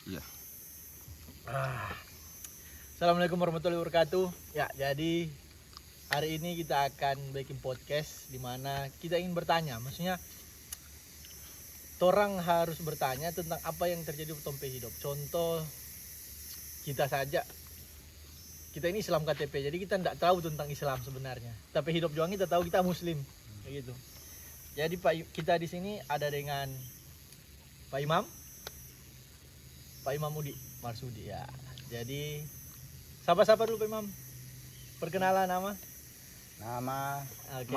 Iya. Assalamualaikum warahmatullahi wabarakatuh. Ya, jadi hari ini kita akan bikin podcast di mana kita ingin bertanya. Maksudnya orang harus bertanya tentang apa yang terjadi di tempat hidup. Contoh kita saja. Kita ini Islam KTP, jadi kita tidak tahu tentang Islam sebenarnya. Tapi hidup juang kita tahu kita Muslim, kayak gitu. Jadi kita di sini ada dengan Pak Imam Udi Marsudi ya. Jadi sapa-sapa dulu Pak Imam. Perkenalan nama? Nama Okay.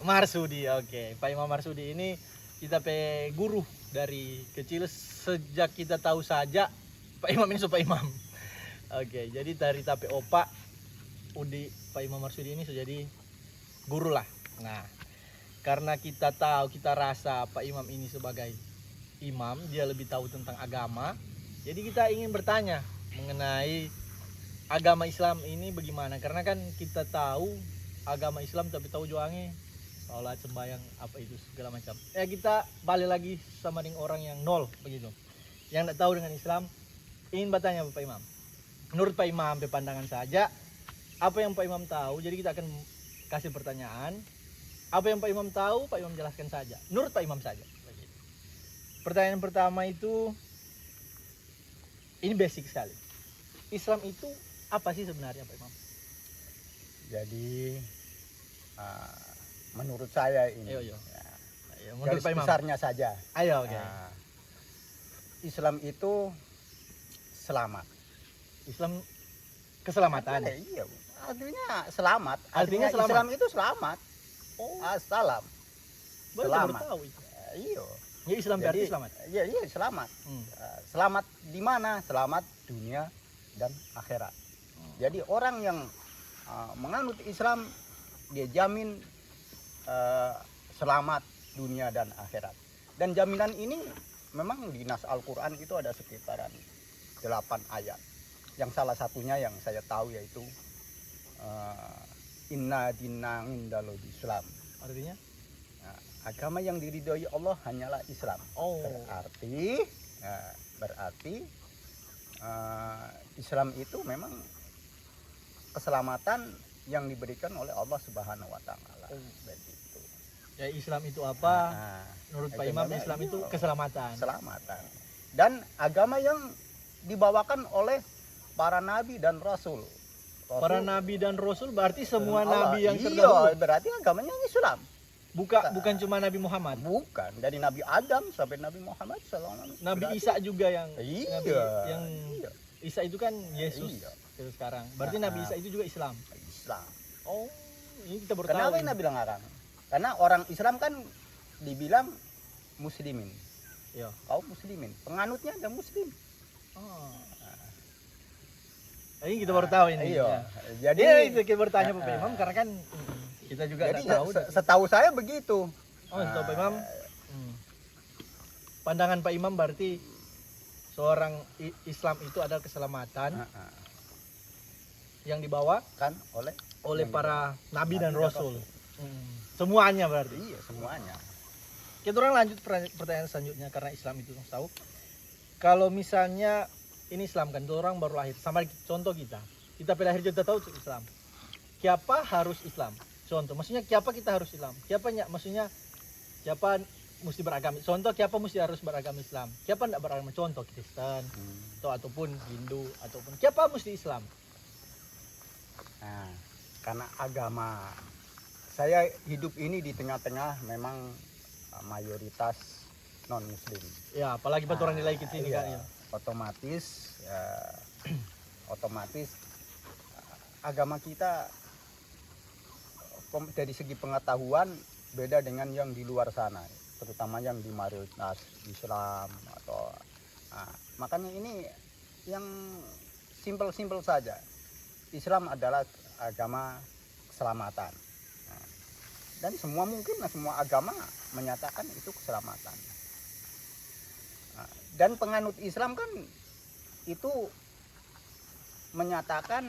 Marsudi. Oke. Pak Imam Marsudi ini kita pe guru dari kecil sejak kita tahu saja Pak Imam ini Pak Imam. Oke, jadi dari tape opa Udi Pak Imam Marsudi ini sudah jadi guru lah. Nah, karena kita tahu, kita rasa Pak Imam ini sebagai imam, dia lebih tahu tentang agama. Jadi kita ingin bertanya mengenai agama Islam ini bagaimana? Karena kan kita tahu agama Islam tapi tahu juangnya sholat, sembahyang, apa itu segala macam. Ya kita balik lagi sama dengan orang yang nol begitu. Yang tidak tahu dengan Islam, ingin bertanya Pak Imam. Menurut Pak Imam, pandangan saja, apa yang Pak Imam tahu, jadi kita akan kasih pertanyaan. Apa yang Pak Imam tahu, Pak Imam jelaskan saja. Menurut Pak Imam saja. Pertanyaan pertama itu, ini basic sekali. Islam itu apa sih sebenarnya Pak Imam? Jadi menurut saya ini Ayo. Ya, Menurut garis Pak Imam. besarnya saja. Ayo, oke. Islam itu selamat. Islam keselamatan. Iya, artinya selamat. Artinya selamat. Islam itu selamat. Oh, Assalam. baru selamat. tahu itu. Iya. Ya Islam berarti Jadi, selamat. Iya, selamat. Hmm. Selamat di mana? Selamat dunia dan akhirat. Jadi orang yang menganut Islam dia jamin selamat dunia dan akhirat. Dan jaminan ini memang di nas Al-Qur'an itu ada sekitaran 8 ayat. Yang salah satunya yang saya tahu yaitu inna dinna indal Islam. Artinya? Agama yang diridhoi Allah hanyalah Islam. Oh. Berarti Islam itu memang keselamatan yang diberikan oleh Allah Subhanahu wa taala. Begitu. Ya Islam itu apa? Menurut Pak Imam Islam itu keselamatan. Keselamatan. Dan agama yang dibawakan oleh para nabi dan rasul. Para nabi dan rasul berarti semua Allah. nabi yang Iya, terdahulu. berarti agamanya Islam. Bukan cuma Nabi Muhammad. Bukan, dari Nabi Adam sampai Nabi Muhammad sallallahu alaihi wasallam. Nabi Berarti- Isa juga yang Iya. Nabi yang Iya. Isa itu kan Yesus. Iya. Itu sekarang. Berarti Nabi Isa itu juga Islam. Islam. Oh, ini kita baru Kenapa tahu. Nabi bilang orang? Karena orang Islam kan dibilang muslimin. Iya. Kaum muslimin, penganutnya ada muslim. Oh. Ini kita baru tahu ini. Iya. Ya. Jadi Jadi kita bertanya Pak Imam karena kan kita juga jadi tidak tahu. setahu saya begitu. Oh, setahu Pak Imam. Pandangan Pak Imam berarti seorang Islam itu adalah keselamatan yang dibawa Kan oleh yang para nabi dan Nabi dan rasul. Semuanya berarti. Iya, semuanya. Kita orang lanjut pertanyaan selanjutnya karena Islam itu tahu. Kalau misalnya ini Islam kan, orang baru lahir. Sama contoh kita lahir kita tahu Islam. Siapa harus Islam? Contoh, maksudnya siapa kita harus Islam? Maksudnya siapa mesti beragama? Contoh, siapa mesti harus beragama Islam? Siapa tidak beragama? Contoh Kristen, ataupun Hindu, ataupun siapa mesti Islam? Nah, karena agama saya hidup ini di tengah-tengah memang mayoritas non muslim. Ya, apalagi buat orang nilai kita ini Iya, kan. Ya. Otomatis agama kita dari segi pengetahuan beda dengan yang di luar sana, terutama yang di mayoritas Islam atau makanya ini yang simpel saja. Islam adalah agama keselamatan. Dan semua agama menyatakan itu keselamatan. Dan penganut Islam kan itu menyatakan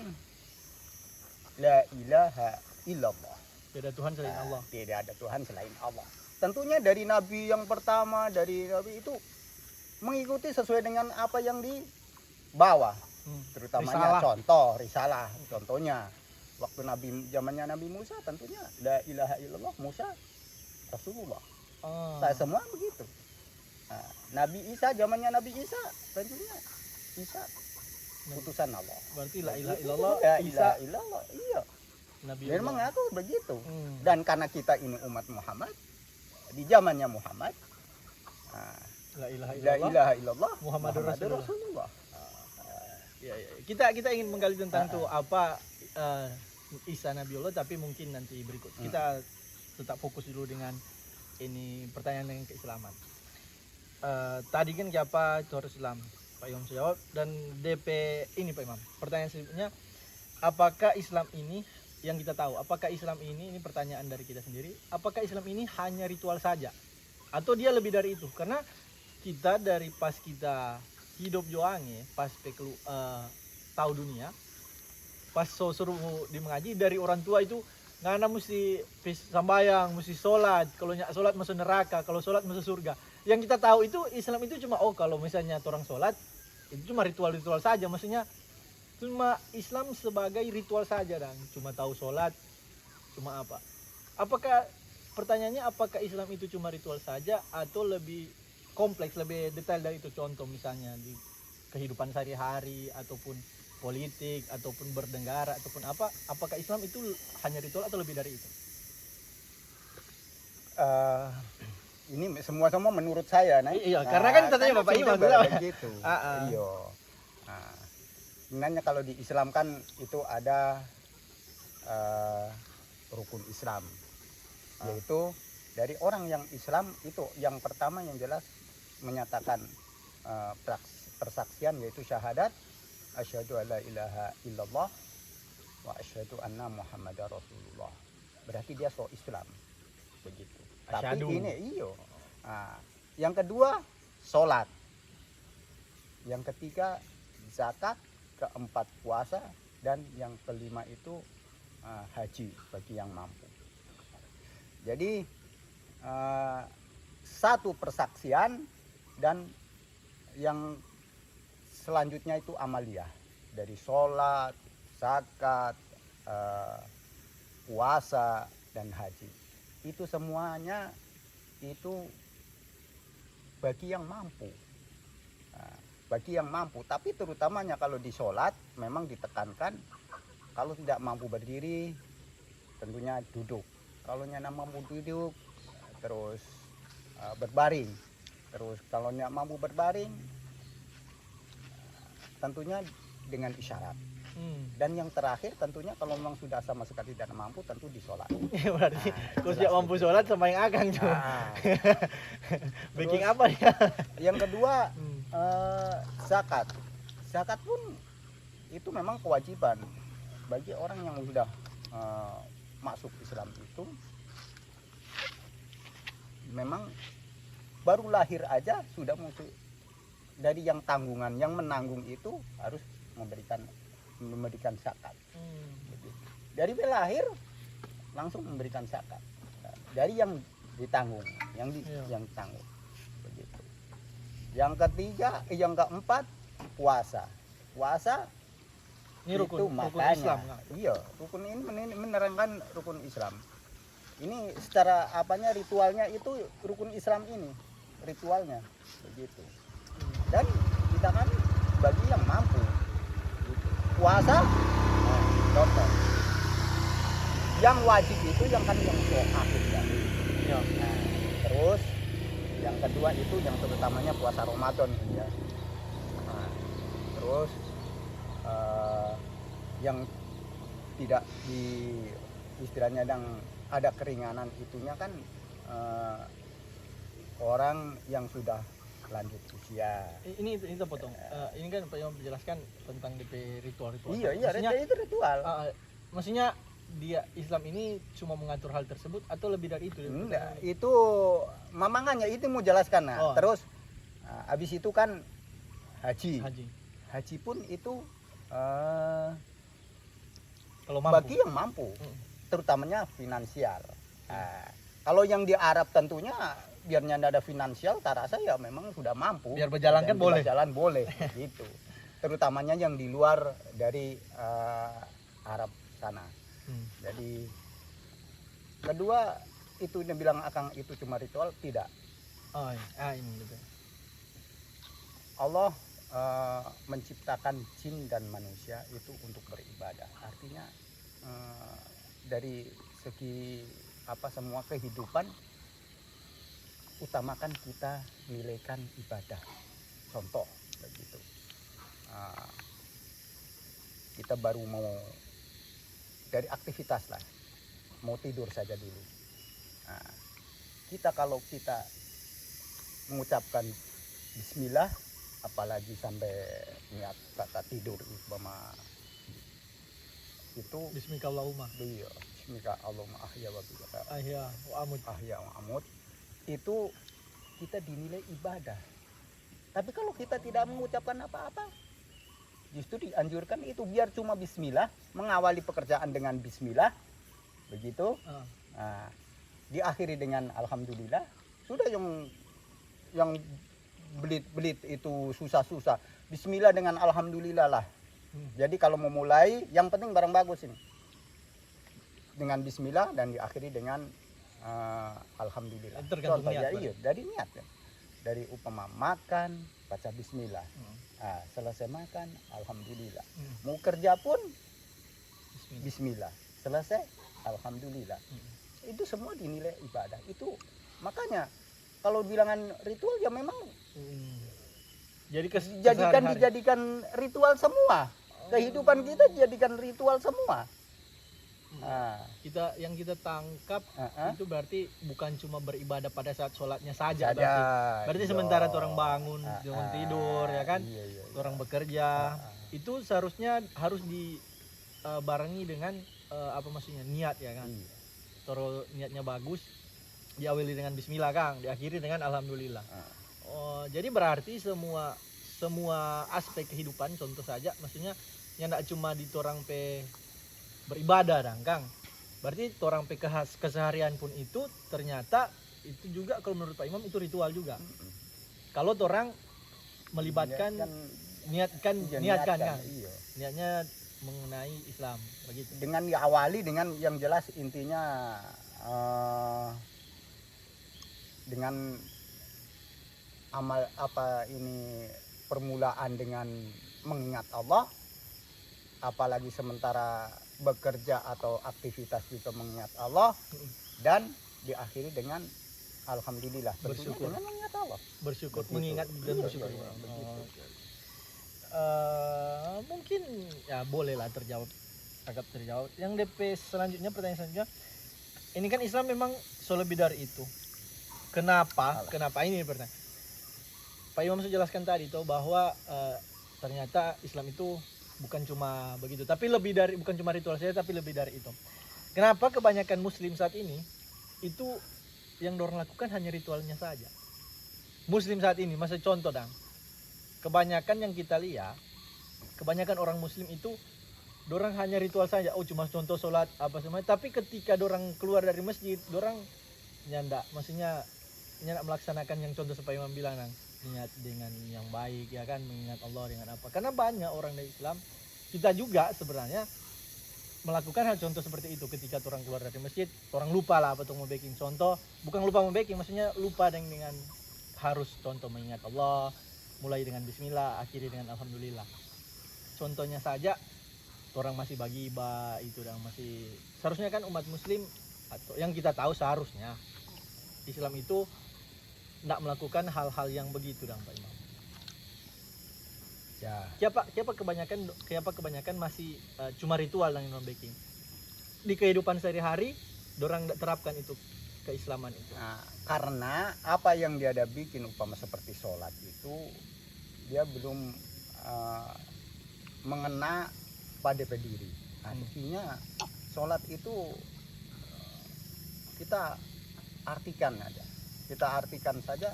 la ilaha illallah. Tidak ada Tuhan selain Allah. Tidak ada Tuhan selain Allah. Tentunya dari nabi yang pertama, dari nabi itu mengikuti sesuai dengan apa yang dibawa. Terutamanya risalah. Contohnya waktu zamannya Nabi Musa tentunya la ilaha illallah Musa Rasulullah. Saya semua begitu. Nah, Nabi Isa zamannya Nabi Isa tentunya Isa utusan Allah. Berarti la ilaha illallah La Isa ilaha illallah. Iya. Nabi Memang aku begitu. Hmm. Dan karena kita ini umat Muhammad di zamannya Muhammad, La ilaha la illallah ilaha illallah Muhammadur Muhammadur Rasulullah. Rasulullah. Ya, ya. Kita ingin menggali tentang tuh apa Isa Nabiullah, tapi mungkin nanti berikut. Kita tetap fokus dulu dengan ini pertanyaan dengan keislaman. Tadi kan siapa itu harus Islam, Pak Imam jawab, dan DP ini Pak Imam. Pertanyaan selanjutnya, apakah Islam ini yang kita tahu, apakah Islam ini pertanyaan dari kita sendiri, apakah Islam ini hanya ritual saja atau dia lebih dari itu? Karena kita dari pas kita hidup joange, pas tahu dunia, pas suruh di mengaji dari orang tua itu ngana mesti sambayang, mesti sholat, kalau nyak sholat masuk neraka, kalau sholat masuk surga. Yang kita tahu itu Islam itu cuma kalau misalnya orang sholat itu cuma ritual-ritual saja, maksudnya cuma Islam sebagai ritual saja, dan cuma tahu sholat, cuma apa? Apakah pertanyaannya apakah Islam itu cuma ritual saja atau lebih kompleks, lebih detail dari itu? Contoh misalnya di kehidupan sehari-hari ataupun politik ataupun bernegara ataupun apa, apakah Islam itu hanya ritual atau lebih dari itu? Ini semua menurut saya, Iya, karena kan katanya Bapak Imam begitu. Iya. Sebenarnya kalau di Islam kan itu ada rukun Islam, yaitu dari orang yang Islam itu yang pertama yang jelas menyatakan persaksian, yaitu syahadat asyhadu alla ilaha illallah wa asyhadu anna muhammadar rasulullah. Berarti dia Islam begitu. Asyhadu. Tapi ini yang kedua sholat, yang ketiga zakat, keempat puasa, dan yang kelima itu haji bagi yang mampu. Jadi satu persaksian, dan yang selanjutnya itu amaliyah dari sholat, zakat, puasa, dan haji. Itu semuanya itu bagi yang mampu. Bagi yang mampu, tapi terutamanya kalau di sholat memang ditekankan kalau tidak mampu berdiri tentunya duduk. Kalau nyak mampu duduk terus berbaring. Terus kalau nyak mampu berbaring tentunya dengan isyarat. Dan yang terakhir tentunya kalau memang sudah sama sekali tidak mampu tentu disolat. Berarti kalau tidak mampu sholat sama yang akan cuma. Baking apa ya? Yang kedua zakat. Zakat pun itu memang kewajiban bagi orang yang sudah masuk Islam itu. Memang baru lahir aja sudah musuh dari yang tanggungan, yang menanggung itu harus memberikan zakat. Dari lahir langsung memberikan zakat. Dari yang ditanggung, yang ditanggung. Begitu. Yang ketiga, yang keempat puasa. Puasa ini itu rukun makanya, Islam. Iya, rukun ini menerangkan rukun Islam. Ini secara apanya ritualnya itu rukun Islam ini, ritualnya begitu. Dan kita kan bagi yang mampu. Puasa, contoh. Yang wajib itu yang akhir ya. Terus yang kedua itu yang terutamanya puasa Ramadan ya. Terus yang tidak di istilahnya ada keringanan itunya kan orang yang sudah lanjut usia. Ini potong. Ini kan Pak Imam menjelaskan tentang DP ritual-ritual. Iya, maksudnya, itu ritual. Maksudnya dia Islam ini cuma mengatur hal tersebut atau lebih dari itu? Enggak, itu mamangannya itu mau jelaskan. Terus habis itu kan haji. Haji pun itu kalau mampu. Bagi yang mampu, terutamanya finansial. Kalau yang di Arab tentunya biarnya nggak ada finansial, tak rasa ya memang sudah mampu. Biar berjalan kan boleh. Berjalan boleh, gitu. Terutamanya yang di luar dari Arab sana. Jadi kedua itu dia bilang Akang itu cuma ritual, tidak. Oh, ini betul. Allah menciptakan jin dan manusia itu untuk beribadah. Artinya dari segi semua kehidupan utamakan kita nilaikan ibadah. Contoh begitu. Kita baru mau dari aktivitas lah, mau tidur saja dulu. Kalau kita mengucapkan Bismillah, apalagi sampai niat kata tidur itu Bismillahirrahmanirrahim. Iya, Bismillahirrahmanirrahim. Ahya wa amut. Itu kita dinilai ibadah. Tapi kalau kita tidak mengucapkan apa-apa, justru dianjurkan itu biar cuma Bismillah, mengawali pekerjaan dengan Bismillah, begitu. Nah, diakhiri dengan Alhamdulillah. Sudah yang belit-belit itu susah-susah. Bismillah dengan Alhamdulillah lah. Jadi kalau mau mulai, yang penting barang bagus ini. Dengan Bismillah dan diakhiri dengan Alhamdulillah. Tergantung niat. Iya, dari niat ya. Dari upama makan, baca Bismillah. Selesai makan, Alhamdulillah. Mau kerja pun Bismillah. Selesai, Alhamdulillah. Itu semua dinilai ibadah. Itu makanya kalau bilangan ritual ya memang jadi dijadikan ritual semua. Kehidupan kita dijadikan ritual semua. Kita tangkap itu berarti bukan cuma beribadah pada saat sholatnya saja. Berarti iya. sementara orang bangun, jangan tidur ya kan, iya. orang bekerja, itu seharusnya harus dibarengi dengan niat ya kan. Kalau niatnya bagus, diawali dengan Bismillah Kang, diakhiri dengan Alhamdulillah. Jadi berarti semua aspek kehidupan, contoh saja, maksudnya yang tidak cuma di orang beribadah Kang. Berarti orang keseharian pun itu ternyata itu juga kalau menurut Pak Imam itu ritual juga. Kalau orang melibatkan niatkan Kang. Iya. Niatnya mengenai Islam begitu. Dengan diawali dengan yang jelas intinya dengan amal permulaan dengan mengingat Allah, apalagi sementara bekerja atau aktivitas juga mengingat Allah, dan diakhiri dengan Alhamdulillah, bersyukur dengan mengingat Allah, bersyukur, begitu. mengingat dan bersyukur. Mungkin ya bolehlah agak terjawab. Yang DP selanjutnya, pertanyaan selanjutnya, ini kan Islam memang lebih dari itu. Kenapa ini pertanyaan? Pak Imam sudah jelaskan tadi tuh bahwa ternyata Islam itu bukan cuma begitu, tapi bukan cuma ritual saja, tapi lebih dari itu. Kenapa kebanyakan Muslim saat ini itu yang dorang lakukan hanya ritualnya saja? Muslim saat ini, masa contoh kebanyakan yang kita lihat, kebanyakan orang Muslim itu dorang hanya ritual saja. Cuma contoh sholat apa semua. Tapi ketika dorang keluar dari masjid, dorang nyanda, maksudnya nyandak melaksanakan yang contoh supaya Imam bilang niat dengan yang baik ya kan, mengingat Allah dengan apa. Karena banyak orang dari Islam, kita juga sebenarnya melakukan hal contoh seperti itu. Ketika orang keluar dari masjid, orang lupa lah apa tuh mau baking contoh, bukan lupa mau baking, maksudnya lupa dengan harus contoh mengingat Allah, mulai dengan Bismillah, akhiri dengan Alhamdulillah. Contohnya saja orang masih bagi itu dan masih seharusnya kan umat Muslim atau yang kita tahu seharusnya Islam itu tidak melakukan hal-hal yang begitu Pak Imam. Ya. Siapa kebanyakan masih cuma ritual yang non baking. Di kehidupan sehari-hari dorang tidak terapkan itu keislaman itu. Karena apa yang dia ada bikin upama seperti sholat itu dia belum mengena pada diri. Artinya sholat itu kita artikan aja. Kita artikan saja,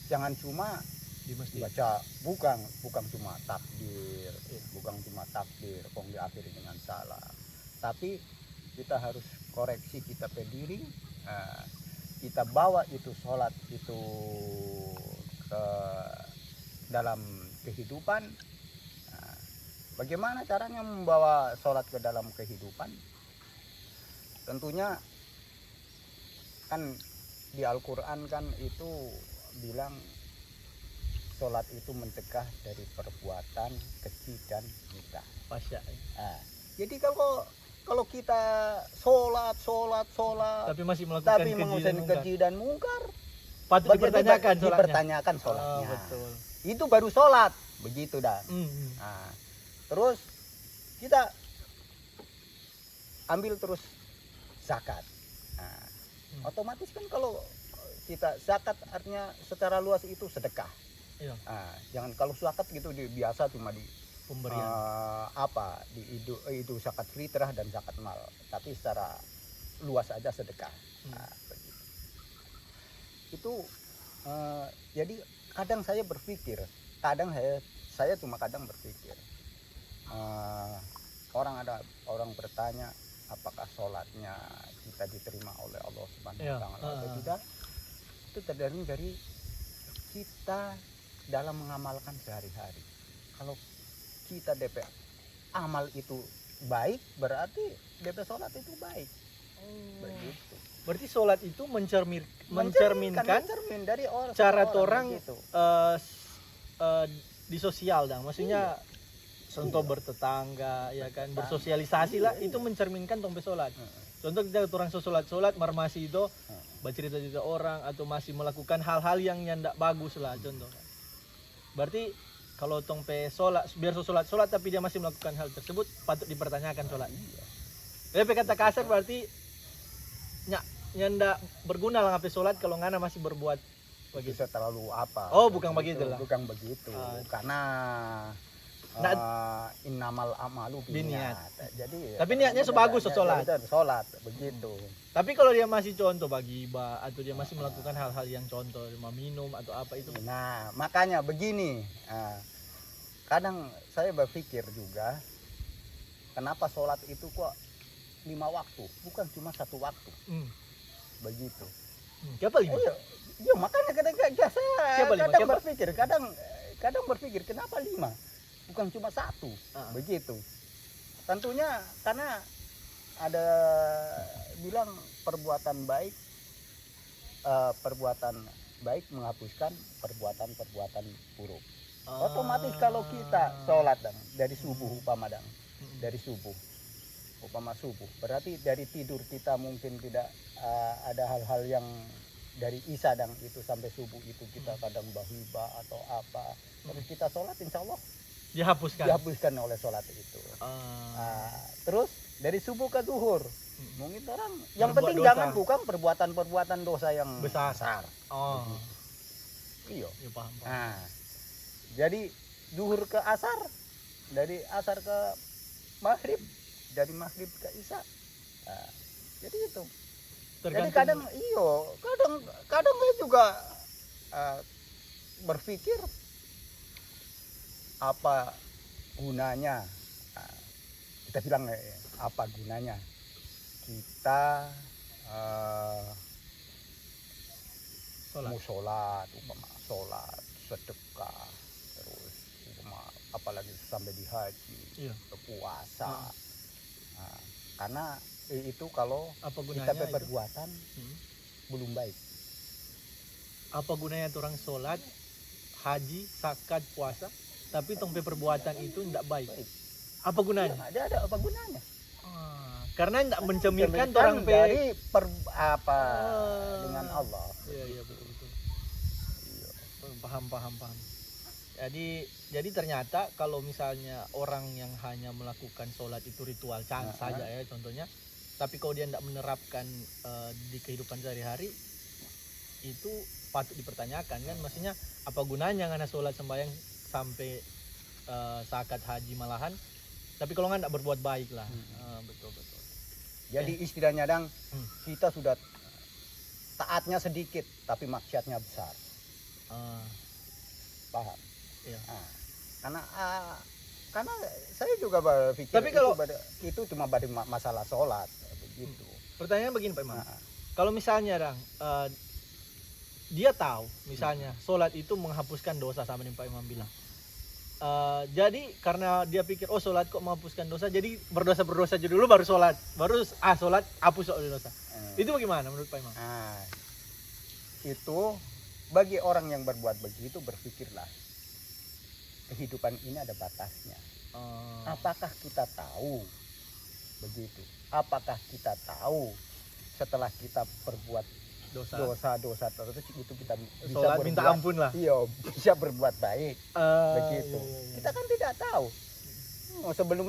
jangan cuma di masjid baca, bukan cuma takbir, bukan cuma takbir, kong diakhiri dengan salam. Tapi kita harus koreksi kita pediri, kita bawa itu sholat itu ke dalam kehidupan, nah, bagaimana caranya membawa sholat ke dalam kehidupan? Tentunya kan di Al-Quran kan itu bilang sholat itu mencegah dari perbuatan keji dan munkar. Pasya. Nah, jadi kalau kita sholat Tapi masih melakukan tapi keji dan mengusahakan mungkar. keji dan mungkar, Patut dipertanyakan sholatnya. dipertanyakan sholatnya. Betul. Itu baru sholat, begitu dah. Hmm. Nah, terus kita ambil terus zakat. Nah, otomatis kan kalau kita zakat artinya secara luas itu sedekah. Iya. Nah, jangan kalau zakat gitu biasa cuma di Pemberian. di itu zakat fitrah dan zakat mal, tapi secara luas aja sedekah. Nah, begitu. Itu jadi kadang saya berpikir, saya cuma kadang berpikir, orang bertanya apakah sholatnya kita diterima oleh Allah Subhanahu Wa Taala atau tidak, itu tergantung dari kita dalam mengamalkan sehari-hari. Kalau kita DP amal itu baik, berarti DP sholat itu baik. Begitu. Berarti sholat itu mencerminkan mencermin dari orang cara orang begitu. Di sosial dah, maksudnya contoh Iya. bertetangga ya kan, bersosialisasi lah, Iya. itu mencerminkan tong sholat. Contoh kita orang sholat marmasi itu bercerita-cerita orang atau masih melakukan hal-hal yang ndak bagus lah contoh. Berarti kalau tong pe sholat, biar sholat tapi dia masih melakukan hal tersebut, patut dipertanyakan sholat. Tapi kata kasar berarti ndak berguna lah ngapain sholat kalau ngana masih berbuat begitu. Bisa terlalu apa? Oh, bukan begitu lah. Bukan begitu. Karena innamal amalu binniyat. Jadi tapi niatnya sebagus sholat. Sholat begitu. Tapi kalau dia masih contoh bagi iba atau dia masih melakukan hal-hal yang contoh meminum atau apa itu. Nah, makanya begini. Kadang saya berpikir juga, kenapa sholat itu kok 5 waktu, bukan cuma 1 waktu. Begitu. Siapa lima? Iya, makanya kadang saya kadang berpikir kenapa 5, bukan cuma 1. Begitu. Tentunya karena ada bilang perbuatan baik menghapuskan perbuatan buruk. Otomatis kalau kita sholat dari subuh subuh, berarti dari tidur kita mungkin tidak ada hal-hal yang dari isya itu sampai subuh itu kita kadang bahibah atau apa, terus kita sholat insya Allah dihapuskan oleh sholat itu. Terus dari subuh ke zuhur, mungkin orang yang penting dosa. jangan bukan perbuatan dosa yang besar. Iya. Ya, paham. Nah, jadi zuhur ke asar, dari asar ke maghrib, dari maghrib ke isya. Nah, jadi itu. Jadi kadang saya juga berpikir apa gunanya, kita bilang apa gunanya kita sholat, sedekah, terus apalagi sampai di haji, puasa. Nah, karena itu kalau apa kita gunanya perbuatan belum baik. Apa gunanya orang sholat, haji, zakat, puasa, tapi tong perbuatan itu tidak baik? Apa gunanya? Ada apa gunanya? Karena tidak mencerminkan orang dari dengan Allah. Iya betul. Paham. Jadi ternyata kalau misalnya orang yang hanya melakukan sholat itu ritual saja ya contohnya, tapi kalau dia tidak menerapkan di kehidupan sehari-hari, itu patut dipertanyakan kan, maksudnya apa gunanya ngana sholat sembahyang sampai zakat haji malahan, tapi kalau nggak berbuat baik lah. Betul. Jadi istilahnya kita sudah taatnya sedikit tapi maksiatnya besar. Paham? Iya. Karena saya juga berpikir tapi kalau itu cuma pada masalah sholat begitu. Pertanyaan begini Pak Imam. Kalau misalnya Rang, dia tahu misalnya sholat itu menghapuskan dosa sama yang Pak Imam bilang. Jadi karena dia pikir oh sholat kok menghapuskan dosa, jadi berdosa aja dulu baru sholat, baru sholat hapus dosa. Itu bagaimana menurut Pak Imam? Nah, itu bagi orang yang berbuat begitu, berpikirlah kehidupan ini ada batasnya. Apakah kita tahu begitu? Apakah kita tahu setelah kita berbuat dosa terus itu kita bisa sholat berbuat, minta ampun lah. Iya, bisa berbuat baik. Begitu. Iya. Kita kan tidak tahu. Sebelum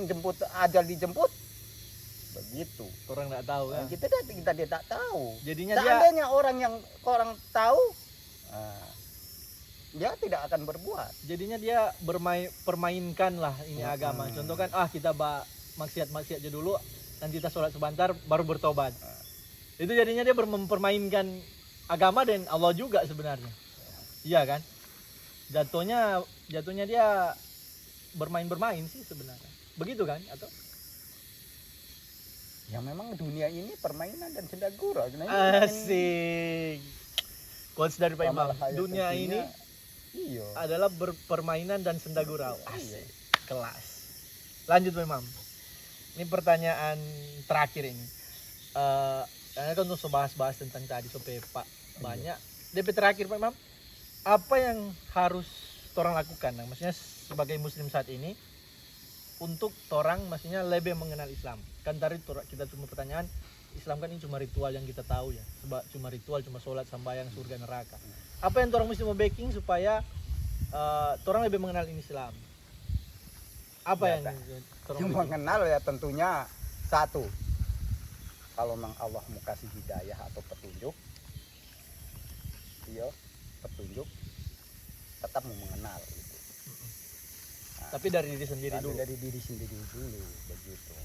ajal dijemput begitu. Orang nggak tahu kan. Kita tidak tahu. Jadinya seandainya orang tahu, dia tidak akan berbuat. Jadinya dia permainkan lah ini agama. Contoh kan kita maksiat aja dulu, nanti kita sholat sebentar baru bertobat. Itu jadinya dia mempermainkan agama dan Allah juga sebenarnya. Iya kan? Jatuhnya dia bermain sih sebenarnya. Begitu kan? Atau ya memang dunia ini permainan dan senda gurau. Asik. Quotes dari Pak Imam. Dunia ini adalah permainan dan senda gurau. Asik. Kelas. Lanjut Pak Imam. Ini pertanyaan terakhir ini. Karena kan untuk bahas tentang tadi supaya Pak banyak. DP terakhir Pak Imam, apa yang harus orang lakukan? Nah, maksudnya sebagai Muslim saat ini untuk orang maksudnya lebih mengenal Islam. Kan tadi kita cuma pertanyaan Islam kan ini cuma ritual yang kita tahu ya, cuma ritual, cuma sholat, sembahyang, surga, neraka. Apa yang orang mesti mau backing supaya orang lebih mengenal Islam? Apa yang orang mengenal ya tentunya satu. Kalau memang Allah mau kasih hidayah atau petunjuk, tetap mau mengenal itu. Tapi dari diri sendiri dulu. Dari diri sendiri dulu begitu.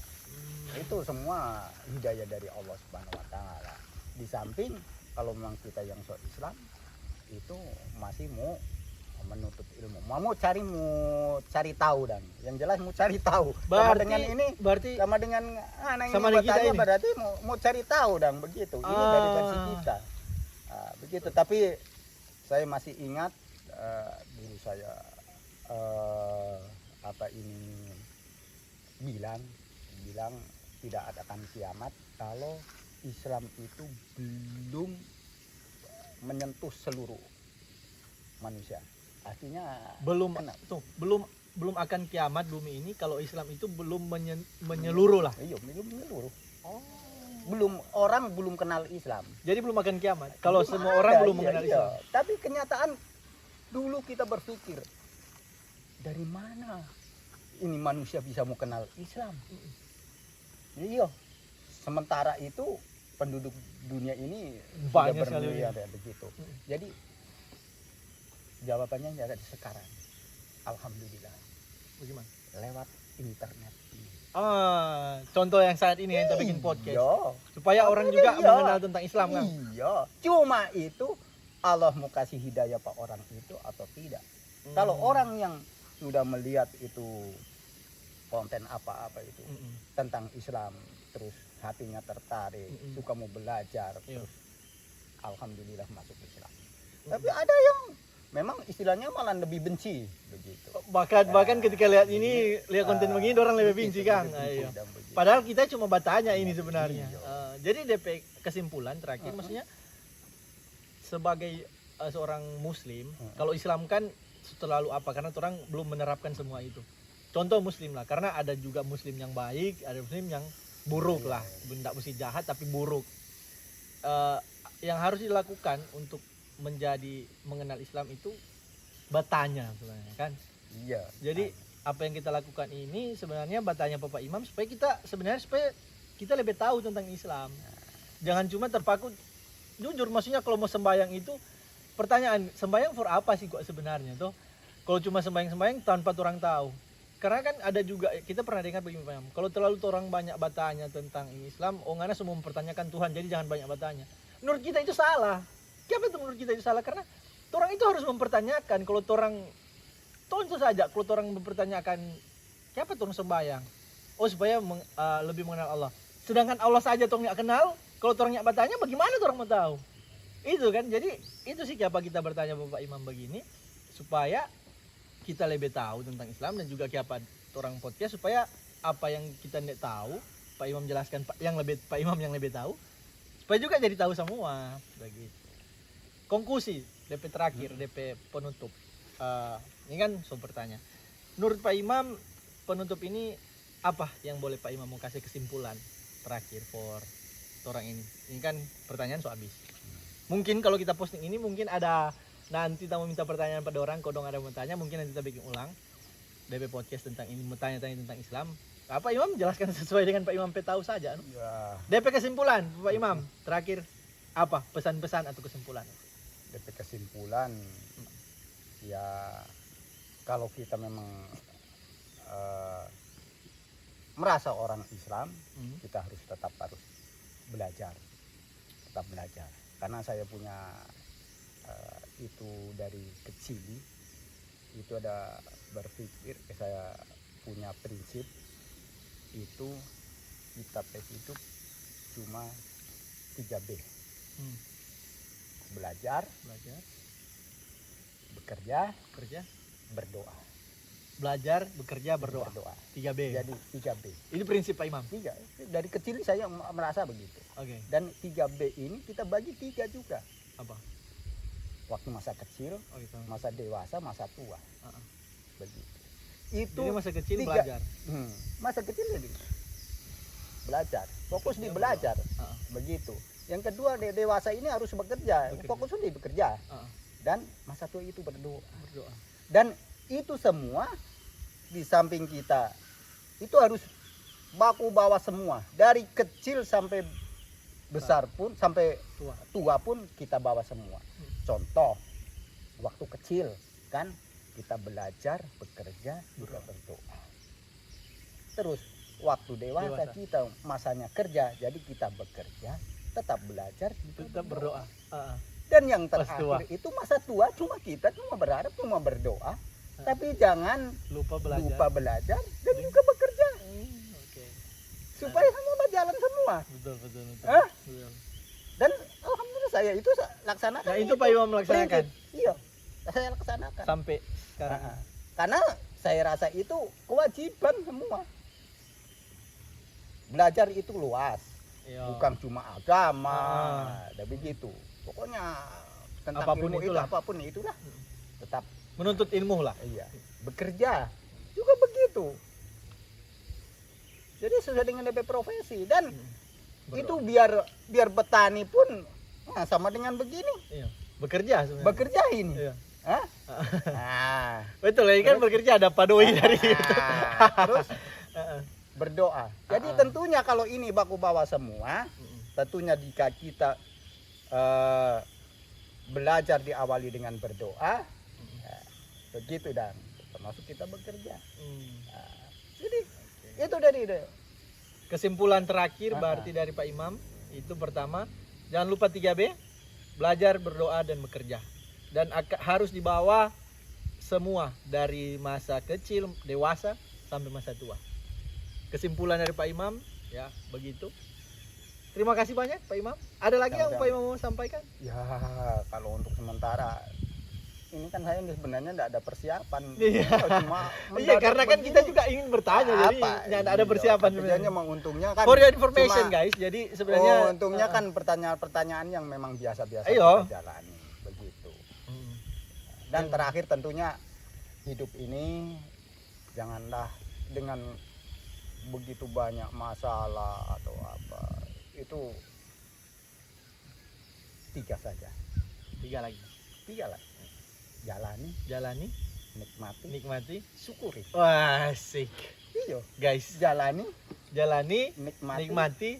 Itu semua hidayah dari Allah Subhanahu Wa Taala. Di samping kalau memang kita yang Islam itu masih mau menuntut ilmu, mau cari tahu dan yang jelas mau cari tahu. Sama dengan kita ini berarti mau cari tahu dan begitu. Ini dari versi kita. Begitu. Tapi saya masih ingat dulu saya bilang tidak akan kiamat kalau Islam itu belum menyentuh seluruh manusia. Artinya belum akan kiamat bumi ini kalau Islam itu belum menyeluruh lah. Iya, belum menyeluruh. Orang belum kenal Islam. Jadi belum akan kiamat kalau semua orang belum mengenal Islam. Tapi kenyataan dulu kita berpikir dari mana ini manusia bisa mau kenal Islam? Iya. Sementara itu penduduk dunia ini banyak sudah bermiliar begitu. Jadi jawabannya ada di sekarang. Alhamdulillah. Bagaimana? Lewat internet. Contoh yang saat ini yang kita bikin podcast. Iya. Supaya orang juga mengenal tentang Islam kan. Iya. Cuma itu Allah mau kasih hidayah pak orang itu atau tidak. Kalau orang yang sudah melihat itu konten apa-apa itu tentang Islam, terus hatinya tertarik, suka mau belajar, terus alhamdulillah masuk Islam. Tapi ada yang memang istilahnya malah lebih benci begitu. Bahkan ketika lihat konten begini orang lebih benci kan. Padahal kita cuma bertanya ini sebenarnya. Jadi DP kesimpulan terakhir maksudnya sebagai seorang muslim, kalau Islam kan terlalu apa karena orang belum menerapkan semua itu. Contoh muslim lah, karena ada juga muslim yang baik, ada muslim yang buruk lah. Tidak mesti jahat tapi buruk. Yang harus dilakukan untuk menjadi mengenal Islam itu bertanya sebenarnya kan. Iya. Jadi apa yang kita lakukan ini sebenarnya bertanya Bapak Imam supaya kita lebih tahu tentang Islam. Jangan cuma terpaku jujur, maksudnya kalau mau sembahyang itu pertanyaan sembahyang for apa sih kok sebenarnya tuh? Kalau cuma sembahyang tanpa orang tahu. Karena kan ada juga kita pernah dengar Bapak Imam, kalau terlalu orang banyak bertanya tentang Islam, ngana semua mempertanyakan Tuhan, jadi jangan banyak bertanya. Menurut kita itu salah. Kenapa itu menurut kita itu salah? Karena orang itu harus mempertanyakan. Kalau orang contoh saja, kalau orang mempertanyakan kenapa orang sembahyang? Oh supaya lebih mengenal Allah. Sedangkan Allah saja orang nggak kenal, Kalau orangnya bertanya bagaimana orang mau tahu? Itu kan, jadi itu sih kenapa kita bertanya Bapak Imam begini, supaya kita lebih tahu tentang Islam, dan juga kenapa orang podcast supaya apa yang kita tidak tahu Pak Imam jelaskan, Pak Imam yang lebih tahu, supaya juga jadi tahu semua begitu. Konklusi DP terakhir, DP penutup. Ini kan soal bertanya. Menurut Pak Imam, penutup ini apa yang boleh Pak Imam mau kasih kesimpulan terakhir for orang ini? Ini kan pertanyaan so habis. Mungkin kalau kita posting ini mungkin ada nanti kita mau minta pertanyaan pada orang, kodong ada mau tanya, mungkin nanti kita bikin ulang DP podcast tentang ini, mau tanya-tanya tentang Islam. Pak Imam jelaskan sesuai dengan Pak Imam tahu saja. Ya, DP kesimpulan Pak Imam terakhir apa pesan-pesan atau kesimpulan? DP kesimpulan ya, kalau kita memang merasa orang Islam, kita harus belajar, tetap belajar. Karena saya punya itu dari kecil itu ada berpikir, saya punya prinsip itu kita hidup cuma 3B. Belajar, bekerja, berdoa. Belajar, bekerja, berdoa. 3B. Jadi 3B. Ini prinsip Pak Imam. 3. Dari kecil saya merasa begitu. Oke. Dan 3B ini kita bagi 3 juga. Apa? Waktu masa kecil, Oh, gitu. masa dewasa, masa tua. Begitu. Itu Jadi masa kecil 3. belajar. Masa kecil jadi belajar. Fokus di belajar. Begitu. Yang kedua, dewasa ini harus bekerja. Fokus di bekerja. Dan masa tua itu berdoa. Dan itu semua di samping kita itu harus baku bawa semua, dari kecil sampai besar pun, sampai tua pun kita bawa semua. Contoh, waktu kecil kan kita belajar, bekerja, juga berdoa. Terus waktu dewasa kita masanya kerja, jadi kita bekerja, tetap belajar, tetap berdoa. Dan yang terakhir itu masa tua kita cuma berharap, cuma berdoa. Tapi jangan lupa belajar dan juga bekerja. Supaya semua berjalan semua. Betul. Dan alhamdulillah saya itu laksanakan. Nah, itu Pak Imam melaksanakan. Iya, saya laksanakan. Sampai sekarang. Karena saya rasa itu kewajiban semua. Belajar itu luas. Bukan cuma agama, dan begitu. Pokoknya tentang apapun ilmu itulah. apapun itulah. Tetap menuntut ilmu lah. Iya, bekerja juga begitu. Jadi sesuai dengan DP profesi, dan itu biar petani pun sama dengan begini. Iya. Bekerja sebenarnya. Bekerja ini. Iya. Betul ya, kan bekerja ada padoi dari itu. Terus berdoa. Jadi tentunya kalau ini baku bawa semua, tentunya jika kita belajar diawali dengan berdoa, begitu, dan termasuk kita bekerja. Jadi itu dari kesimpulan terakhir berarti dari Pak Imam itu, pertama, jangan lupa 3B, belajar, berdoa, dan bekerja. Dan harus dibawa semua dari masa kecil, dewasa, sampai masa tua. Kesimpulan dari Pak Imam ya begitu. Terima kasih banyak Pak Imam. Ada lagi yang Pak Imam mau sampaikan? Ya, kalau untuk sementara ini kan saya sebenarnya tidak ada persiapan. Iya, karena kan kita juga ingin bertanya, jadi tidak ada persiapan sebenarnya. Untungnya kan for your information guys, jadi sebenarnya untungnya kan pertanyaan-pertanyaan yang memang biasa-biasa kita jalani begitu. Dan terakhir tentunya hidup ini janganlah dengan begitu banyak masalah atau apa, itu 3 saja. 3 lagi. Jalani, nikmati, syukuri. Wah, asik. Iya, guys. Jalani, nikmati,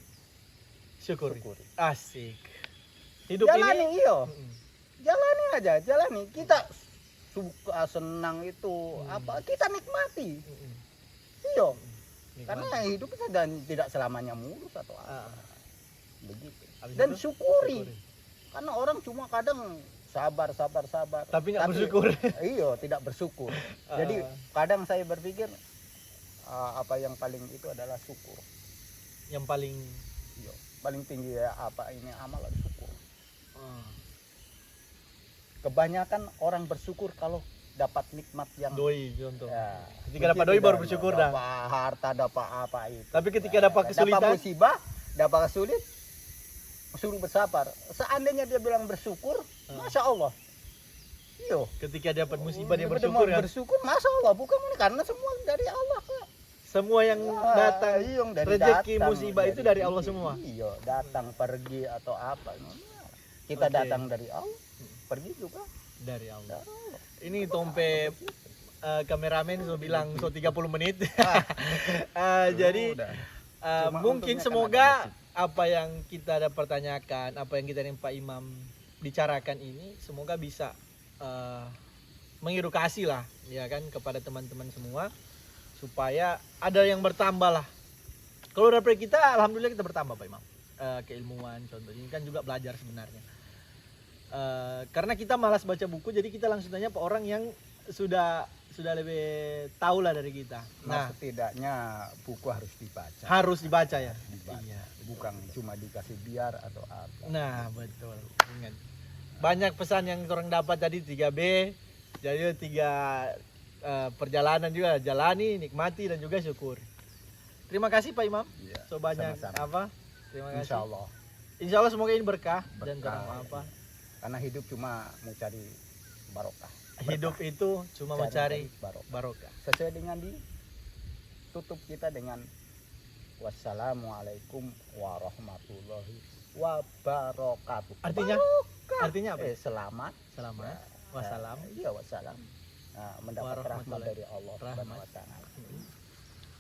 syukuri. Asik. Hidup jalani, ini iya. Jalani aja, jalani. Kita suka senang itu apa, kita nikmati. Iya. Karena hidup tidak selamanya mulus atau apa. Begitu. Dan syukuri. Karena orang cuma kadang sabar. Tapi nggak bersyukur. Iya, tidak bersyukur. Jadi kadang saya berpikir apa yang paling itu adalah syukur. Yang paling paling tinggi ya apa ini amal syukur. Ah. Kebanyakan orang bersyukur kalau dapat nikmat yang Doi contoh. ya, Ketika dapat doi baru begitu bersyukur dah. dah. Dapat harta, dapat apa itu. Tapi ketika dapat kesulitan, dapat musibah, dapat kesulit, suruh bersabar. Seandainya dia bilang bersyukur, masya Allah. Iyo. ketika dapat musibah dia Betul, bersyukur kan. bersyukur, masya Allah. Bukan karena semua dari Allah Kak. Semua yang datang iya, dari rezeki datang, musibah itu dari Allah semua. Iya, datang pergi atau apa. Kita Oke. datang dari Allah, pergi juga dari Allah. dari Allah. Ini Tompe kameramen so bilang so 30 menit. Jadi Udah. Cuma mungkin untungnya semoga kan ada apa yang kita ada pertanyakan, apa yang kita dan Pak Imam bicarakan ini semoga bisa mengedukasi lah ya kan kepada teman-teman semua supaya ada yang bertambah lah. Kalau daripada kita alhamdulillah kita bertambah Pak Imam. Keilmuan contoh ini kan juga belajar sebenarnya. Karena kita malas baca buku jadi kita langsung tanya ke orang yang sudah lebih tahu lah dari kita. Nah, setidaknya buku harus dibaca. Harus dibaca ya. Dibaca. Iya. Bukan cuma dikasih biar atau apa. Nah, betul. Ingat. Banyak pesan yang orang dapat tadi 3B. Jadi 3 perjalanan juga jalani, nikmati dan juga syukur. Terima kasih Pak Imam. Iya, So banyak sama-sama. apa? Terima kasih. Insya Allah. Insya Allah semoga ini berkah, dan Berkah, jangan apa. Karena hidup cuma mau cari barokah. Hidup itu cuma mencari barokah. barokah. Sesuai dengan tutup kita dengan wassalamualaikum warahmatullahi wabarakatuh. Artinya? Artinya apa? Selamat. Selamat. Wassalam. Iya, wassalam. Nah, mendapat rahmat dari Allah Subhanahu wa taala.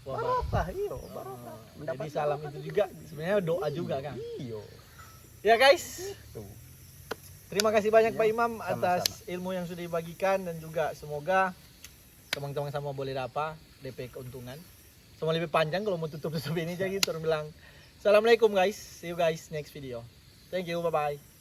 Barokah, iya, barokah. Jadi salam itu juga sebenarnya doa juga kan. Iya. Ya guys, Tuh. terima kasih banyak Iya, Pak Imam atas sama-sama. ilmu yang sudah dibagikan dan juga semoga teman-teman sama boleh dapat DP keuntungan. Semua lebih panjang kalau mau tutup ini jadi orang bilang. Assalamualaikum guys. See you guys next video. Thank you. Bye bye.